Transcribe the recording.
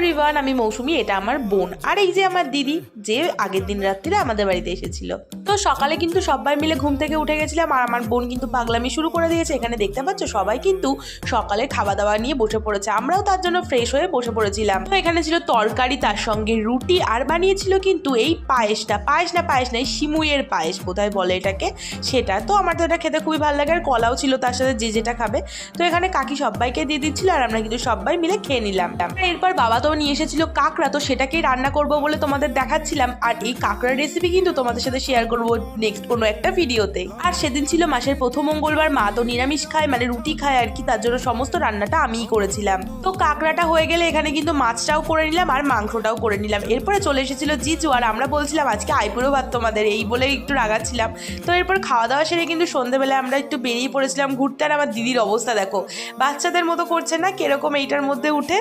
Everyone, আমি মৌসুমি, এটা আমার বোন, আর এই যে আমার দিদি, যে আগের দিন রাত্রিরে আমাদের বাড়িতে এসেছিল। তো সকালে কিন্তু সবাই মিলে ঘুম থেকে উঠে গেছিলাম, আর আমার বোন কিন্তু পাগলামি শুরু করে দিয়েছে। এখানে দেখতে পাচ্ছ সবাই কিন্তু সকালে খাওয়া দাওয়া নিয়ে বসে পড়েছে, আমরাও তার জন্য ফ্রেশ হয়ে বসে পড়েছিলাম। তো এখানে ছিল তরকারি, তার সঙ্গে রুটি, আর বানিয়েছিল কিন্তু এই পায়েসটা, পায়েস নাই, সিমুইয়ের পায়েস বোধহয় বলে এটাকে, সেটা। তো আমার তো এটা খেতে খুবই ভালো লাগে, আর কলাও ছিল তার সাথে, যে যেটা খাবে। তো এখানে কাকি সবাইকে দিয়ে দিচ্ছিল, আর আমরা কিন্তু সবাই মিলে খেয়ে নিলাম। এরপর বাবা তো নিয়ে এসেছিল কাঁকড়া, তো সেটাকেই রান্না করব বলে তোমাদের দেখাচ্ছিলাম, আর এই কাঁকড়ার রেসিপি কিন্তু তোমাদের সাথে শেয়ার করব নেক্সট কোনো একটা ভিডিওতে। আর সেদিন ছিল মাসের প্রথম মঙ্গলবার, মা তো নিরামিষ খায়, মানে রুটি খায় আর কি, তার জন্য সমস্ত রান্নাটা আমিই করেছিলাম। তো কাঁকড়াটা হয়ে গেলে এখানে কিন্তু মাছটাও করে নিলাম আর মাংসটাও করে নিলাম। এরপরে চলে এসেছিল জিজু, আর আমরা বলছিলাম আজকে আইপুরো ভাত তোমাদের, এই বলে একটু রাগাচ্ছিলাম। তো এরপর খাওয়া দাওয়া সেরে কিন্তু সন্ধ্যেবেলায় আমরা একটু বেরিয়ে পড়েছিলাম ঘুরতে। আর আমার দিদির অবস্থা দেখো, বাচ্চাদের মতো করছে না কিরকম এইটার মধ্যে উঠে।